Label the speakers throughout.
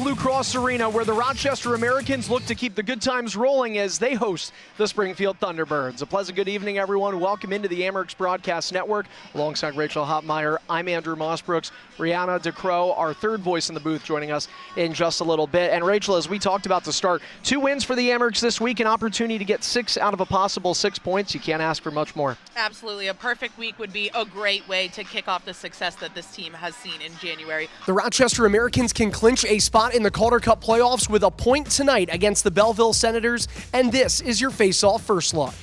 Speaker 1: Blue Cross Arena, where the Rochester Americans look to keep the good times rolling as they host the Springfield Thunderbirds. A pleasant good evening, everyone. Welcome into the Amerks Broadcast Network. Alongside Rachel Hopmeyer, I'm Andrew Mossbrooks. Rihanna DeCrow, our third voice in the booth, joining us in just a little bit. And Rachel, as we talked about to start, 2 wins for the Amerks this week, an opportunity to get 6 out of a possible 6 points. You can't ask for much more.
Speaker 2: Absolutely. A perfect week would be a great way to kick off the success that this team has seen in January.
Speaker 1: The Rochester Americans can clinch a spot in the Calder Cup playoffs with a point tonight against the Belleville Senators, and this is your face-off first look.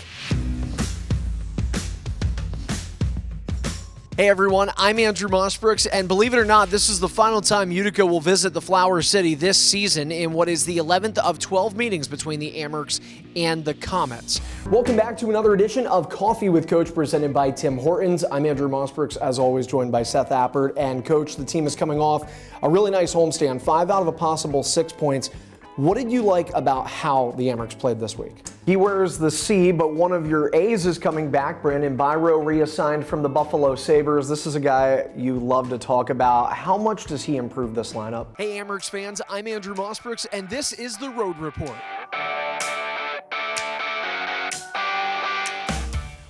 Speaker 1: Hey everyone, I'm Andrew Mossbrooks, and believe it or not, this is the final time Utica will visit the Flower City this season in what is the 11th of 12 meetings between the Amerks and the Comets. Welcome back to another edition of Coffee with Coach, presented by Tim Hortons. I'm Andrew Mossbrooks, as always, joined by Seth Appert. And Coach, the team is coming off a really nice homestand, 5 out of a possible 6 points. What did you like about how the Amerks played this week? He wears the C, but one of your A's is coming back. Brandon Biro reassigned from the Buffalo Sabres. This is a guy you love to talk about. How much does he improve this lineup? Hey Amerks fans, I'm Andrew Mossbrooks, and this is the Road Report.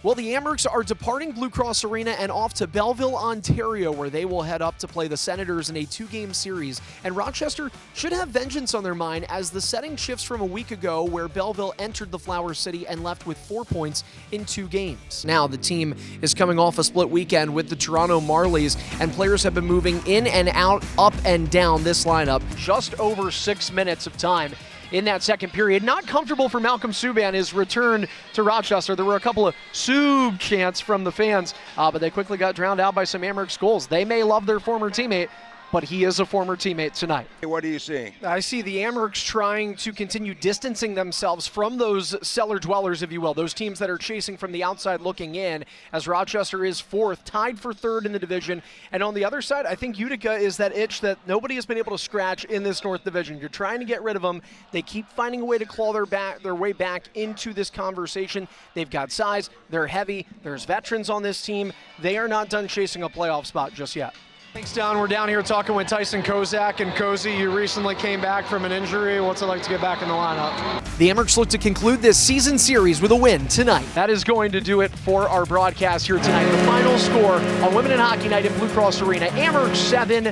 Speaker 1: Well, the Amerks are departing Blue Cross Arena and off to Belleville, Ontario, where they will head up to play the Senators in a 2-game series. And Rochester should have vengeance on their mind as the setting shifts from a week ago, where Belleville entered the Flower City and left with 4 points in 2 games. Now, the team is coming off a split weekend with the Toronto Marlies, and players have been moving in and out, up and down this lineup. Just over 6 minutes of time in that second period. Not comfortable for Malcolm Subban, his return to Rochester. There were a couple of Sub chants from the fans, but they quickly got drowned out by some Amerks goals. They may love their former teammate, but he is a former teammate tonight.
Speaker 3: What are you seeing?
Speaker 1: I see the Amerks trying to continue distancing themselves from those cellar dwellers, if you will, those teams that are chasing from the outside looking in, as Rochester is 4th, tied for 3rd in the division. And on the other side, I think Utica is that itch that nobody has been able to scratch in this North Division. You're trying to get rid of them. They keep finding a way to claw their way back into this conversation. They've got size. They're heavy. There's veterans on this team. They are not done chasing a playoff spot just yet. Thanks, Don. We're down here talking with Tyson Kozak. And Cozy, you recently came back from an injury. What's it like to get back in the lineup? The Amerks look to conclude this season series with a win tonight. That is going to do it for our broadcast here tonight. The final score on Women in Hockey Night at Blue Cross Arena: Amerks 7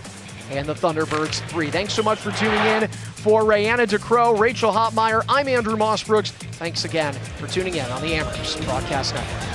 Speaker 1: and the Thunderbirds 3. Thanks so much for tuning in. For Rihanna DeCrow, Rachel Hopmeyer, I'm Andrew Mossbrooks. Thanks again for tuning in on the Amerks Broadcast Network.